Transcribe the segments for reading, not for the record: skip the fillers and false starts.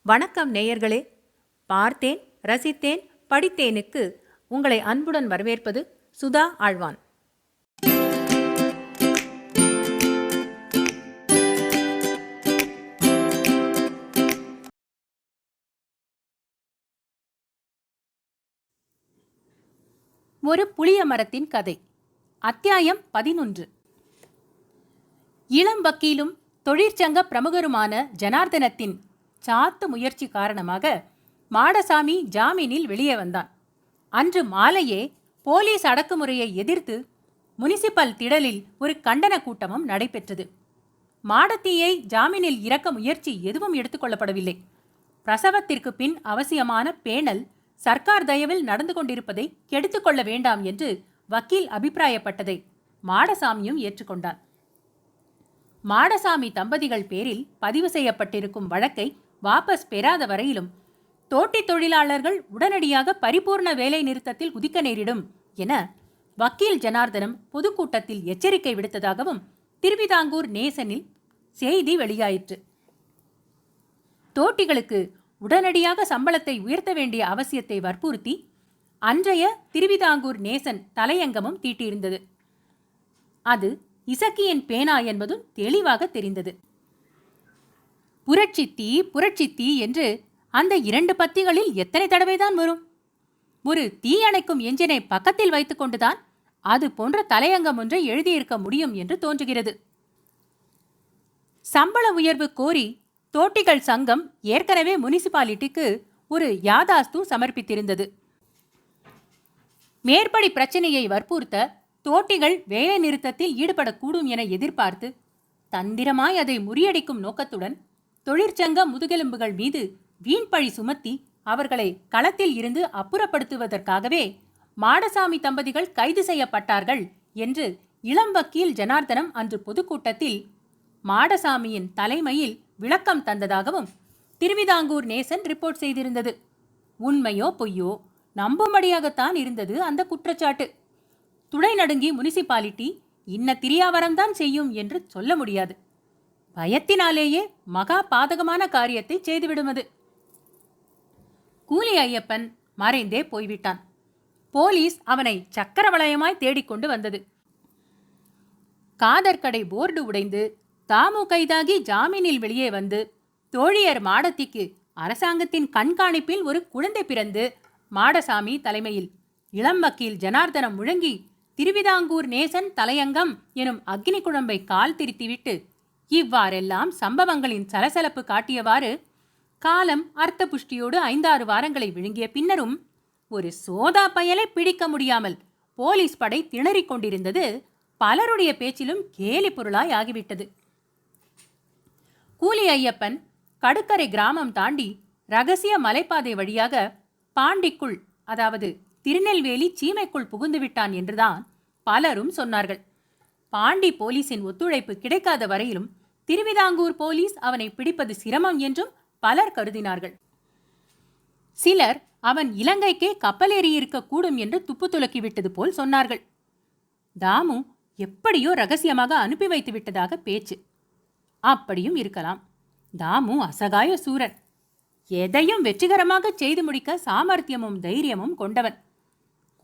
வணக்கம் நேயர்களே. பார்த்தேன், ரசித்தேன், படித்தேனுக்கு உங்களை அன்புடன் வரவேற்பது சுதா ஆழ்வான். ஒரு புளிய மரத்தின் கதை. அத்தியாயம் 11. இளம் வக்கீலும் தொழிற்சங்க பிரமுகருமான ஜனார்தனத்தின் சாத்து முயற்சி காரணமாக மாடசாமி ஜாமீனில் வெளியே வந்தான். அன்று மாலையே போலீஸ் அடக்குமுறையை எதிர்த்து முனிசிபல் திடலில் ஒரு கண்டன கூட்டமும் நடைபெற்றது. மாடத்தியை ஜாமீனில் இறக்க முயற்சி எதுவும் எடுத்துக்கொள்ளப்படவில்லை. பிரசவத்திற்கு பின் அவசியமான பேணல் சர்க்கார் தயவில் நடந்து கொண்டிருப்பதை கெடுத்துக்கொள்ள வேண்டாம் என்று வக்கீல் அபிப்பிராயப்பட்டதை மாடசாமியும் ஏற்றுக்கொண்டான். மாடசாமி தம்பதிகள் பேரில் பதிவு செய்யப்பட்டிருக்கும் வழக்கை வாபஸ் பெறாத வரையிலும் தோட்டி தொழிலாளர்கள் உடனடியாக பரிபூர்ண வேலை நிறுத்தத்தில் குதிக்க நேரிடும் என வக்கீல் ஜனார்தனம் பொதுக்கூட்டத்தில் எச்சரிக்கை விடுத்ததாகவும் திருவிதாங்கூர் நேசனில் செய்தி வெளியாயிற்று. தோட்டிகளுக்கு உடனடியாக சம்பளத்தை உயர்த்த வேண்டிய அவசியத்தை வற்புறுத்தி அன்றைய திருவிதாங்கூர் நேசன் தலையங்கமும் தீட்டியிருந்தது. அது இசக்கியின் பேனா என்பதும் தெளிவாக தெரிந்தது. புரட்சித்தீ புரட்சித்தீ என்று அந்த 2 பத்திகளில் எத்தனை தடவைதான் வரும்? ஒரு தீயணைக்கும் எஞ்சினை பக்கத்தில் வைத்துக்கொண்டுதான் அது போன்ற தலையங்கம் ஒன்றை எழுதியிருக்க முடியும் என்று தோன்றுகிறது. சம்பள உயர்வு கோரி தோட்டிகள் சங்கம் ஏற்கனவே முனிசிபாலிட்டிக்கு ஒரு யாதாஸ்து சமர்ப்பித்திருந்தது. மேற்படி பிரச்சனையை வற்புறுத்த தோட்டிகள் வேலை நிறுத்தத்தில் ஈடுபடக்கூடும் என எதிர்பார்த்து தந்திரமாய் அதை முறியடிக்கும் நோக்கத்துடன் தொழிற்சங்க முதுகெலும்புகள் மீது வீண்பழி சுமத்தி அவர்களை களத்தில் இருந்து அப்புறப்படுத்துவதற்காகவே மாடசாமி தம்பதிகள் கைது செய்யப்பட்டார்கள் என்று இளம் வக்கீல் ஜனார்தனம் அன்று பொதுக்கூட்டத்தில் மாடசாமியின் தலைமையில் விளக்கம் தந்ததாகவும் திருவிதாங்கூர் நேசன் ரிப்போர்ட் செய்திருந்தது. உண்மையோ பொய்யோ நம்பும்படியாகத்தான் இருந்தது அந்த குற்றச்சாட்டு. துடை நடுங்கி முனிசிபாலிட்டி இன்ன திரியாவரம்தான் செய்யும் என்று சொல்ல முடியாது. பயத்தினாலேயே மகா பாதகமான காரியத்தை செய்துவிடுமது. கூலி ஐயப்பன் மறைந்தே போய்விட்டான். போலீஸ் அவனை சக்கரவளையமாய் தேடிக்கொண்டு வந்தது. காதர்கடை போர்டு உடைந்து தாமு கைதாகி ஜாமீனில் வெளியே வந்து தோழியர் மாடத்திக்கு அரசாங்கத்தின் கண்காணிப்பில் ஒரு குழந்தை பிறந்து மாடசாமி தலைமையில் இளம் வக்கீல் ஜனார்தனம் முழங்கி திருவிதாங்கூர் நேசன் தலையங்கம் எனும் அக்னி குழம்பை கால் திரித்திவிட்டு இவ்வாறெல்லாம் சம்பவங்களின் சலசலப்பு காட்டியவாறு காலம் அர்த்த புஷ்டியோடு 5-6 வாரங்களை விழுங்கிய பின்னரும் ஒரு சோதா பயலை பிடிக்க முடியாமல் போலீஸ் படை திணறிக் கொண்டிருந்தது பலருடைய பேச்சிலும் கேலி பொருளாய் ஆகிவிட்டது. கூலி ஐயப்பன் கடுக்கரை கிராமம் தாண்டி ரகசிய மலைப்பாதை வழியாக பாண்டிக்குள், அதாவது திருநெல்வேலி சீமைக்குள் புகுந்துவிட்டான் என்றுதான் பலரும் சொன்னார்கள். பாண்டி போலீஸின் ஒத்துழைப்பு கிடைக்காத வரையிலும் திருவிதாங்கூர் போலீஸ் அவனை பிடிப்பது சிரமம் என்றும் பலர் கருதினார்கள். சிலர் அவன் இலங்கைக்கே கப்பலேறியிருக்க கூடும் என்று துப்பு துலக்கிவிட்டது போல் சொன்னார்கள். தாமு எப்படியோ ரகசியமாக அனுப்பி வைத்து விட்டதாக பேச்சு. அப்படியும் இருக்கலாம். தாமு அசகாய சூரன். எதையும் வெற்றிகரமாக செய்து முடிக்க சாமர்த்தியமும் தைரியமும் கொண்டவன்.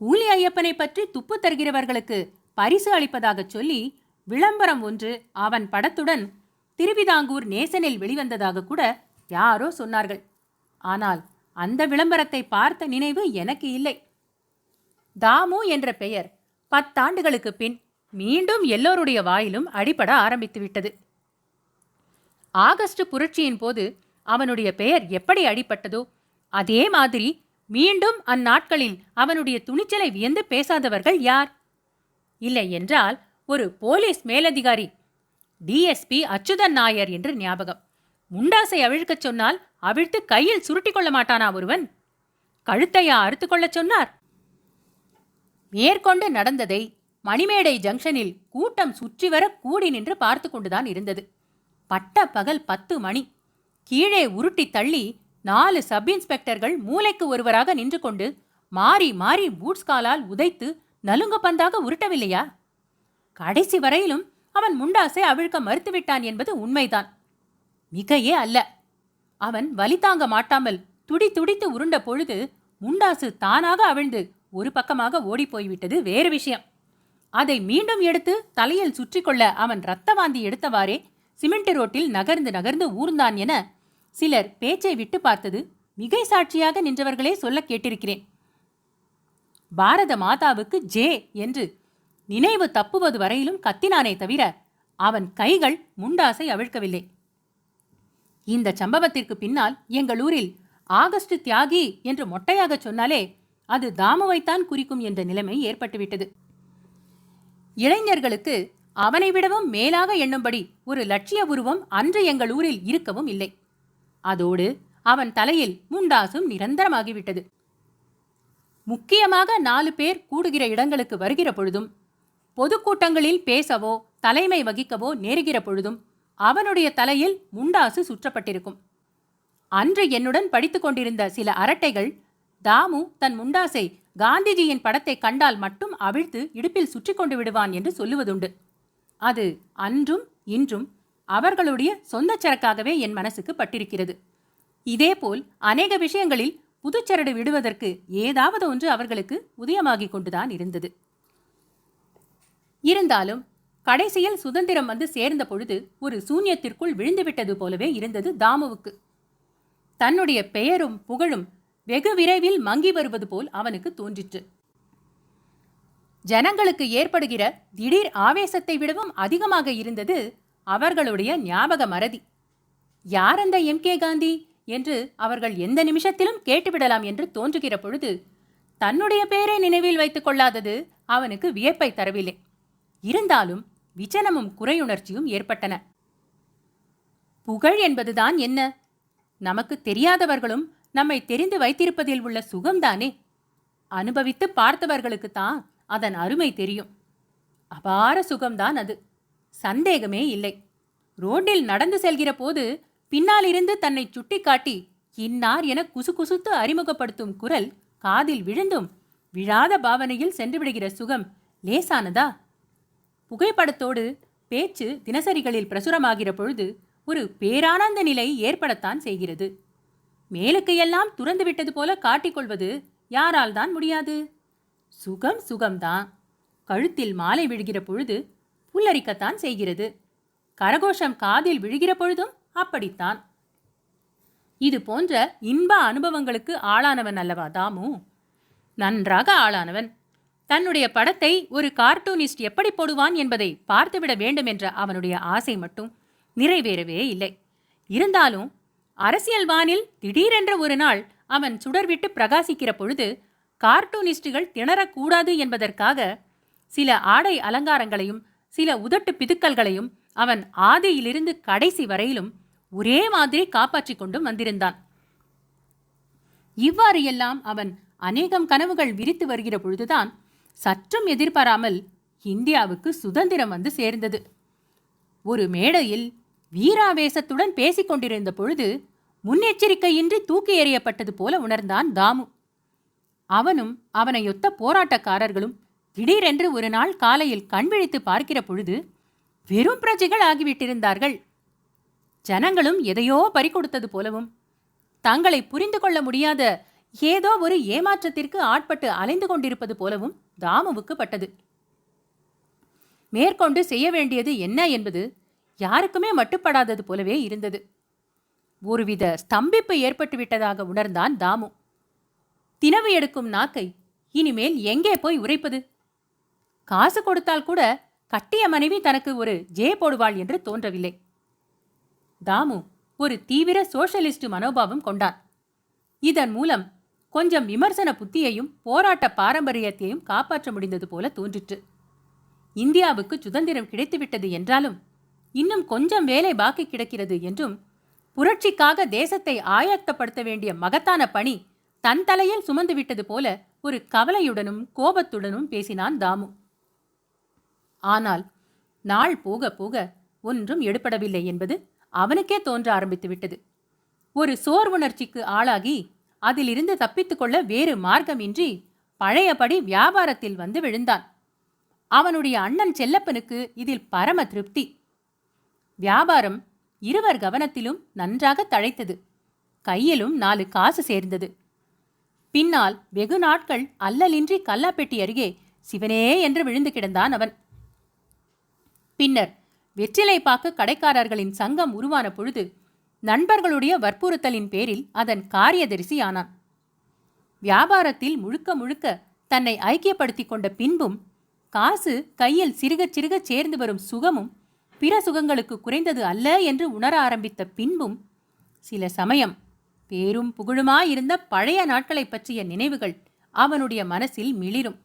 கூலி ஐயப்பனை பற்றி துப்பு தருகிறவர்களுக்கு பரிசு அளிப்பதாக சொல்லி விளம்பரம் ஒன்று அவன் படத்துடன் திருவிதாங்கூர் நேசனில் வெளிவந்ததாக கூட யாரோ சொன்னார்கள். ஆனால் அந்த விளம்பரத்தை பார்த்த நினைவு எனக்கு இல்லை. தாமு என்ற பெயர் 10 ஆண்டுகளுக்கு பின் மீண்டும் எல்லோருடைய வாயிலும் அடிபட ஆரம்பித்துவிட்டது. ஆகஸ்ட் புரட்சியின் போது அவனுடைய பெயர் எப்படி அடிபட்டதோ அதே மாதிரி மீண்டும் அந்நாட்களில் அவனுடைய துணிச்சலை வியந்து பேசாதவர்கள் யார்? இல்லை என்றால் ஒரு போலீஸ் மேலதிகாரி டிஎஸ்பி அச்சுதன் நாயர் என்று ஞாபகம். முண்டாசை அவிழ்க்கச் சொன்னால் அவிழ்த்து கையில் சுருட்டி கொள்ள மாட்டானா ஒருவன்? கழுத்தையா அறுத்து கொள்ளச் சொன்னார்? மேற்கொண்டு நடந்ததை மணிமேடை ஜங்ஷனில் கூட்டம் சுற்றி வர கூடி நின்று பார்த்து கொண்டுதான் இருந்தது. பட்ட பகல் 10 மணி. கீழே உருட்டி தள்ளி 4 சப் இன்ஸ்பெக்டர்கள் மூளைக்கு ஒருவராக நின்று கொண்டு மாறி மாறி பூட்ஸ் காலால் உதைத்து நலுங்க பந்தாக உருட்டவில்லையா? கடைசி வரையிலும் அவன் முண்டாசை அவிழ்க்க மறுத்துவிட்டான் என்பது உண்மைதான். மிகையே அல்ல. அவன் வலி தாங்க மாட்டாமல் துடி துடித்து உருண்ட பொழுது முண்டாசு தானாக அவிழ்ந்து ஒரு பக்கமாக ஓடிப்போய்விட்டது வேறு விஷயம். அதை மீண்டும் எடுத்து தலையில் சுற்றி கொள்ள அவன் இரத்த வாந்தி எடுத்தவாறே சிமெண்ட் ரோட்டில் நகர்ந்து நகர்ந்து ஊர்ந்தான் என சிலர் பேச்சை விட்டு பார்த்தது மிகை சாட்சியாக நின்றவர்களே சொல்ல கேட்டிருக்கிறேன். பாரத மாதாவுக்கு ஜே என்று நினைவு தப்புவது வரையிலும் கத்தினானே தவிர அவன் கைகள் முண்டாசை அவிழ்க்கவில்லை. இந்த சம்பவத்திற்கு பின்னால் எங்கள் ஊரில் ஆகஸ்ட் தியாகி என்று மொட்டையாக சொன்னாலே அது தாமுவைத்தான் குறிக்கும் என்ற நிலைமை ஏற்பட்டுவிட்டது. இளைஞர்களுக்கு அவனை விடவும் மேலாக எண்ணும்படி ஒரு லட்சிய உருவம் அன்று எங்கள் ஊரில் இருக்கவும் இல்லை. அதோடு அவன் தலையில் முண்டாசும் நிரந்தரமாகிவிட்டது. முக்கியமாக 4 பேர் கூடுகிற இடங்களுக்கு வருகிற பொழுதும், பொதுக்கூட்டங்களில் பேசவோ தலைமை வகிக்கவோ நேருகிற பொழுதும் அவனுடைய தலையில் முண்டாசு சுற்றப்பட்டிருக்கும். அன்று என்னுடன் படித்துக் கொண்டிருந்த சில அரட்டைகள் தாமு தன் முண்டாசை காந்திஜியின் படத்தை கண்டால் மட்டும் அவிழ்த்து இடுப்பில் சுற்றி கொண்டு விடுவான் என்று சொல்லுவதுண்டு. அது அன்றும் இன்றும் அவர்களுடைய சொந்த சரக்காகவே என் மனசுக்கு பட்டிருக்கிறது. இதேபோல் அநேக விஷயங்களில் புதுச்சரடு விடுவதற்கு ஏதாவது ஒன்று அவர்களுக்கு உதயமாகிக் கொண்டுதான் இருந்தது. இருந்தாலும் கடைசியில் சுதந்திரம் வந்து சேர்ந்த பொழுது ஒரு சூன்யத்திற்குள் விழுந்துவிட்டது போலவே இருந்தது தாமுவுக்கு. தன்னுடைய பெயரும் புகழும் வெகு விரைவில் மங்கி வருவது போல் அவனுக்கு தோன்றிற்று. ஜனங்களுக்கு ஏற்படுகிற திடீர் ஆவேசத்தை விடவும் அதிகமாக இருந்தது அவர்களுடைய ஞாபக மறதி. யார் அந்த M.K. காந்தி என்று அவர்கள் எந்த நிமிஷத்திலும் கேட்டுவிடலாம் என்று தோன்றுகிற பொழுது தன்னுடைய பெயரை நினைவில் வைத்துக் கொள்ளாதது அவனுக்கு வியப்பை தரவில்லை. இருந்தாலும் விச்சனமும் குறையுணர்ச்சியும் ஏற்பட்டன. புகழ் என்பதுதான் என்ன? நமக்கு தெரியாதவர்களும் நம்மை தெரிந்து வைத்திருப்பதில் உள்ள சுகம்தானே. அனுபவித்து பார்த்தவர்களுக்குத்தான் அதன் அருமை தெரியும். அபார சுகம்தான் அது, சந்தேகமே இல்லை. ரோட்டில் நடந்து செல்கிற போது பின்னாலிருந்து தன்னை சுட்டி காட்டி இன்னார் என குசுகுசுத்து அறிமுகப்படுத்தும் குரல் காதில் விழுந்தும் விழாத பாவனையில் சென்று விடுகிற சுகம் லேசானதா? புகைப்படத்தோடு பேச்சு தினசரிகளில் பிரசுரமாகிற பொழுது ஒரு பேரானந்த நிலை ஏற்படத்தான் செய்கிறது. மேலுக்கு எல்லாம் துறந்து விட்டது போல காட்டிக்கொள்வது யாரால் தான் முடியாது? சுகம் சுகம்தான். கழுத்தில் மாலை விழுகிற பொழுது புல்லரிக்கத்தான் செய்கிறது. கரகோஷம் காதில் விழுகிற பொழுதும் அப்படித்தான். இது போன்ற இன்ப அனுபவங்களுக்கு ஆளானவன் அல்லவா தாமு? நன்றாக ஆளானவன். தன்னுடைய படத்தை ஒரு கார்ட்டூனிஸ்ட் எப்படி போடுவான் என்பதை பார்த்துவிட வேண்டும் என்ற அவனுடைய ஆசை மட்டும் நிறைவேறவே இல்லை. இருந்தாலும் அரசியல் வானில் திடீரென்று ஒரு நாள் அவன் சுடர்விட்டு பிரகாசிக்கிற பொழுது கார்ட்டூனிஸ்டுகள் திணறக்கூடாது என்பதற்காக சில ஆடை அலங்காரங்களையும் சில உதட்டு பிதுக்கல்களையும் அவன் ஆதியிலிருந்து கடைசி வரையிலும் ஒரே மாதிரி காப்பாற்றிக் கொண்டும் வந்திருந்தான். இவ்வாறு எல்லாம் அவன் அநேகம் கனவுகள் விரித்து வருகிற பொழுதுதான் சற்றும் எதிர்பாராமல் இந்தியாவுக்கு சுதந்திரம் வந்து சேர்ந்தது. ஒரு மேடையில் வீராவேசத்துடன் பேசிக் கொண்டிருந்த பொழுது முன்னெச்சரிக்கையின்றி தூக்கி எறியப்பட்டது போல உணர்ந்தான் தாமு. அவனும் அவனையொத்த போராட்டக்காரர்களும் திடீரென்று ஒரு நாள் காலையில் கண்விழித்து பார்க்கிற பொழுது வெறும் பிரஜைகள் ஆகிவிட்டிருந்தார்கள். ஜனங்களும் எதையோ பறிகொடுத்தது போலவும் தங்களை புரிந்து கொள்ள முடியாத ஏதோ ஒரு ஏமாற்றத்திற்கு ஆட்பட்டு அலைந்து கொண்டிருப்பது போலவும் தாமுவுக்கு பட்டது. மேற்கொண்டு செய்ய வேண்டியது என்ன என்பது யாருக்குமே மட்டுப்படாதது போலவே இருந்தது. ஒருவித ஸ்தம்பிப்பு ஏற்பட்டு விட்டதாக உணர்ந்தான் தாமு. தினவு எடுக்கும் நாக்கை இனிமேல் எங்கே போய் உரைப்பது? காசு கொடுத்தால் கூட கட்டிய மனைவி தனக்கு ஒரு ஜே போடுவாள் என்று தோன்றவில்லை. தாமு ஒரு தீவிர சோஷலிஸ்ட் மனோபாவம் கொண்டான். இதன் மூலம் கொஞ்சம் விமர்சன புத்தியையும் போராட்ட பாரம்பரியத்தையும் காப்பாற்ற முடிந்தது போல தோன்றிற்று. இந்தியாவுக்கு சுதந்திரம் கிடைத்துவிட்டது என்றாலும் இன்னும் கொஞ்சம் வேலை பாக்கி கிடக்கிறது என்றும் புரட்சிக்காக தேசத்தை ஆயத்தப்படுத்த வேண்டிய மகத்தான பணி தன் தலையில் சுமந்து விட்டது போல ஒரு கவலையுடனும் கோபத்துடனும் பேசினான் தாமு. ஆனால் நாள் போக போக ஒன்றும் எடுபடவில்லை என்பது அவனுக்கே தோன்ற ஆரம்பித்து விட்டது. ஒரு சோர்வுணர்ச்சிக்கு ஆளாகி அதிலிருந்து தப்பித்துக்கொள்ள வேறு மார்க்கமின்றி பழையபடி வியாபாரத்தில் வந்து விழுந்தான். அவனுடைய அண்ணன் செல்லப்பனுக்கு இதில் பரம திருப்தி. வியாபாரம் இருவர் கவனத்திலும் நன்றாக தழைத்தது. கையிலும் 4 காசு சேர்ந்தது. பின்னால் வெகு நாட்கள் அல்லலின்றி கல்லாப்பெட்டி அருகே சிவனே என்று விழுந்து கிடந்தான் அவன். பின்னர் வெற்றிலை பாக்கு கடைக்காரர்களின் சங்கம் உருவான பொழுது நண்பர்களுடைய வற்புறுத்தலின் பேரில் அதன் காரியதரிசி ஆனான். வியாபாரத்தில் முழுக்க முழுக்க தன்னை ஐக்கியப்படுத்திக் கொண்ட பின்பும் காசு கையில் சிறுகச் சிறுகச் சேர்ந்து வரும் சுகமும் பிற சுகங்களுக்கு குறைந்தது அல்ல என்று உணர ஆரம்பித்த பின்பும் சில சமயம் பேரும் புகழுமாயிருந்த பழைய நாட்களை பற்றிய நினைவுகள் அவனுடைய மனசில் மிளிரும்.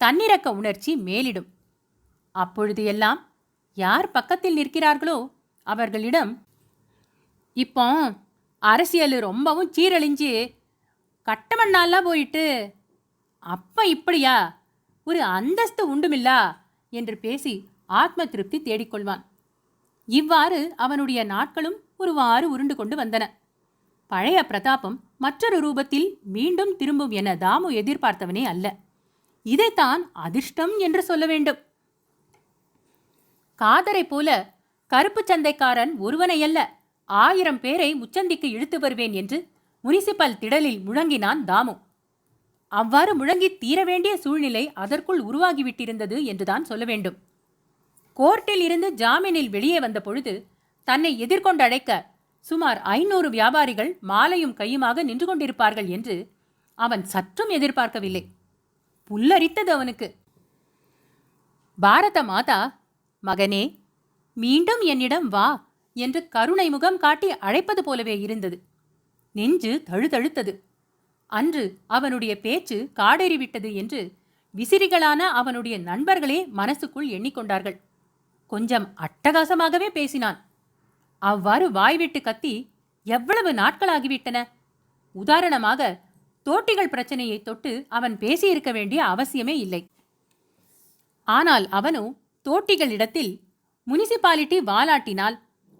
தன்னிறக்க உணர்ச்சி மேலிடும். அப்பொழுது எல்லாம் யார் பக்கத்தில் நிற்கிறார்களோ அவர்களிடம், இப்போ அரசியல் ரொம்பவும் சீரழிஞ்சு கட்டமண்ணாலாம் போயிட்டு அப்ப இப்படியா ஒரு அந்தஸ்து உண்டுமில்லா என்று பேசி ஆத்ம திருப்தி தேடிக்கொள்வான். இவ்வாறு அவனுடைய நாட்களும் ஒருவாறு உருண்டு கொண்டு வந்தன. பழைய பிரதாபம் மற்றொரு ரூபத்தில் மீண்டும் திரும்பும் என தாமு எதிர்பார்த்தவனே அல்ல. இதைத்தான் அதிர்ஷ்டம் என்று சொல்ல வேண்டும். காதரை போல கருப்பு சந்தைக்காரன் ஒருவனையல்ல 1000 பேரை முச்சந்திக்கு இழுத்து வருவேன் என்று முனிசிபல் திடலில் முழங்கினான் தாமு. அவ்வாறு முழங்கி தீர வேண்டிய சூழ்நிலை அதற்குள் உருவாகிவிட்டிருந்தது என்றுதான் சொல்ல வேண்டும். கோர்ட்டில் இருந்து ஜாமீனில் வெளியே வந்த பொழுது தன்னை எதிர்கொண்டு அழைக்க சுமார் 500 வியாபாரிகள் மாலையும் கையுமாக நின்று கொண்டிருப்பார்கள் என்று அவன் சற்றும் எதிர்பார்க்கவில்லை. புல்லரித்தது அவனுக்கு. பாரத மாதா, மகனே, மீண்டும் என்னிடம் வா என்று கருணை முகம் காட்டி அழைப்பது போலவே இருந்தது. நெஞ்சு தழுதழுத்தது. அன்று அவனுடைய பேச்சு காடேறிவிட்டது என்று விசிறிகளான அவனுடைய நண்பர்களே மனசுக்குள் எண்ணிக்கொண்டார்கள். கொஞ்சம் அட்டகாசமாகவே பேசினான். அவ்வாறு வாய்விட்டு கத்தி எவ்வளவு நாட்களாகிவிட்டன. உதாரணமாக தோட்டிகள் பிரச்சனையை தொட்டு அவன் பேசியிருக்க வேண்டிய அவசியமே இல்லை. ஆனால் அவனோ தோட்டிகளிடத்தில் முனிசிபாலிட்டி வாலாட்டினால்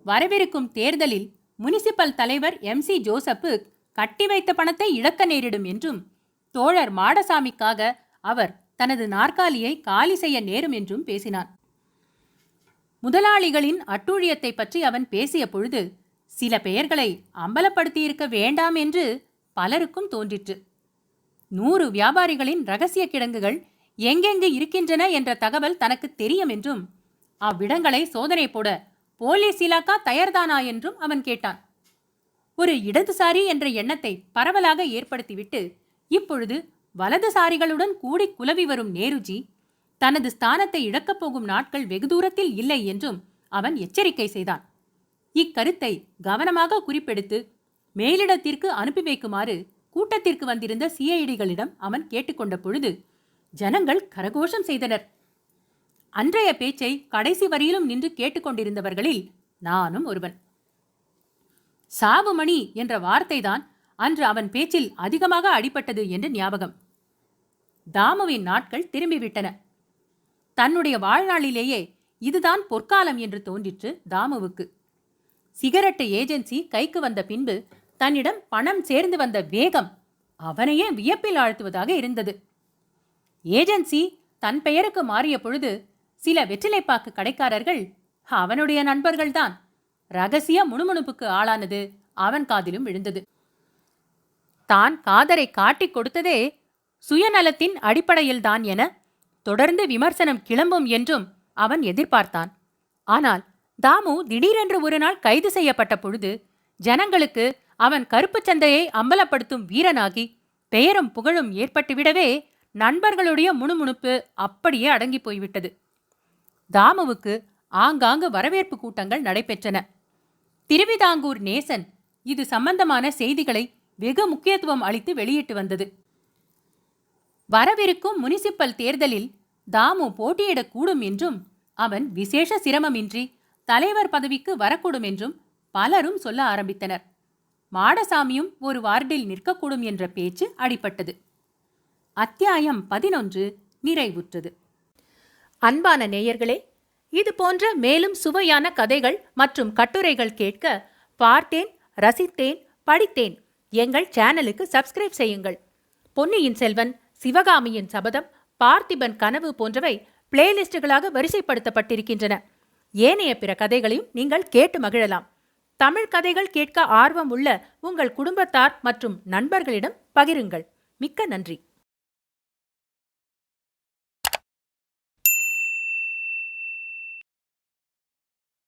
வரவிருக்கும் தேர்தலில் முனிசிபல் தலைவர் MC ஜோசப்பு கட்டி வைத்த பணத்தை இழக்க நேரிடும் என்றும் தோழர் மாடசாமிக்காக அவர் தனது நாற்காலியை காலி செய்ய நேரும் என்றும் பேசினான். முதலாளிகளின் அட்டூழியத்தை பற்றி அவன் பேசிய பொழுது சில பெயர்களை அம்பலப்படுத்தியிருக்க வேண்டாம் என்று பலருக்கும் தோன்றிற்று. 100 வியாபாரிகளின் இரகசிய கிடங்குகள் எங்கெங்கு இருக்கின்றன என்ற தகவல் தனக்கு தெரியும் என்றும் அவ்விடங்களை சோதனை போட போலீஸ் இலாக்கா தயார்தானா என்றும் அவன் கேட்டான். ஒரு இடதுசாரி என்ற எண்ணத்தை பரவலாக ஏற்படுத்திவிட்டு இப்பொழுது வலதுசாரிகளுடன் கூடி குலவி வரும் நேருஜி தனது ஸ்தானத்தை இழக்கப் போகும் நாட்கள் வெகு தூரத்தில் இல்லை என்றும் அவன் எச்சரிக்கை செய்தான். இக்கருத்தை கவனமாக குறிப்பெடுத்து மேலிடத்திற்கு அனுப்பி வைக்குமாறு கூட்டத்திற்கு வந்திருந்த CIDகளிடம் அவன் கேட்டுக்கொண்ட பொழுது ஜனங்கள் கரகோஷம் செய்தனர். அன்றைய பேச்சை கடைசி வரியிலும் நின்று கேட்டுக்கொண்டிருந்தவர்களில் நானும் ஒருவன். சாவுமணி என்ற வார்த்தைதான் அன்று அவன் பேச்சில் அதிகமாக அடிபட்டது என்று ஞாபகம். தாமுவின் நாட்கள் திரும்பிவிட்டன. தன்னுடைய வாழ்நாளிலேயே இதுதான் பொற்காலம் என்று தோன்றிற்று தாமுவுக்கு. சிகரெட்டு ஏஜென்சி கைக்கு வந்த பின்பு தன்னிடம் பணம் சேர்ந்து வந்த வேகம் அவனையே வியப்பில் ஆழ்த்துவதாக இருந்தது. ஏஜென்சி தன் பெயருக்கு மாறிய பொழுது சில வெற்றிலைப்பாக்கு கடைக்காரர்கள் அவனுடைய நண்பர்கள்தான். ரகசிய முணுமுணுப்புக்கு ஆளானது அவன் காதிலும் விழுந்தது. தான் காதரை காட்டிக் கொடுத்ததே சுயநலத்தின் அடிப்படையில்தான் என தொடர்ந்து விமர்சனம் கிளம்பும் என்றும் அவன் எதிர்பார்த்தான். ஆனால் தாமு திடீரென்று ஒரு நாள் கைது செய்யப்பட்ட பொழுது ஜனங்களுக்கு அவன் கருப்பு சந்தையை அம்பலப்படுத்தும் வீரனாகி பெயரும் புகழும் ஏற்பட்டுவிடவே நண்பர்களுடைய முணுமுணுப்பு அப்படியே அடங்கி போய்விட்டது. தாமுவுக்கு ஆங்காங்கு வரவேற்பு கூட்டங்கள் நடைபெற்றன. திருவிதாங்கூர் நேசன் இது சம்பந்தமான செய்திகளை வெகு முக்கியத்துவம் அளித்து வெளியிட்டு வந்தது. வரவிருக்கும் முனிசிபல் தேர்தலில் தாமு போட்டியிடக்கூடும் என்றும் அவன் விசேஷ சிரமமின்றி தலைவர் பதவிக்கு வரக்கூடும் என்றும் பலரும் சொல்ல ஆரம்பித்தனர். மாடசாமியும் ஒரு வார்டில் நிற்கக்கூடும் என்ற பேச்சு அடிபட்டது. அத்தியாயம் 11 நிறைவுற்றது. அன்பான நேயர்களே, இது போன்ற மேலும் சுவையான கதைகள் மற்றும் கட்டுரைகள் கேட்க பார்த்தேன், ரசித்தேன், படித்தேன் எங்கள் சேனலுக்கு சப்ஸ்கிரைப் செய்யுங்கள். பொன்னியின் செல்வன், சிவகாமியின் சபதம், பார்த்திபன் கனவு போன்றவை பிளேலிஸ்டுகளாக வரிசைப்படுத்தப்பட்டிருக்கின்றன. ஏனைய பிற கதைகளையும் நீங்கள் கேட்டு மகிழலாம். தமிழ் கதைகள் கேட்க ஆர்வம் உள்ள உங்கள் குடும்பத்தார் மற்றும் நண்பர்களிடம் பகிருங்கள். மிக்க நன்றி.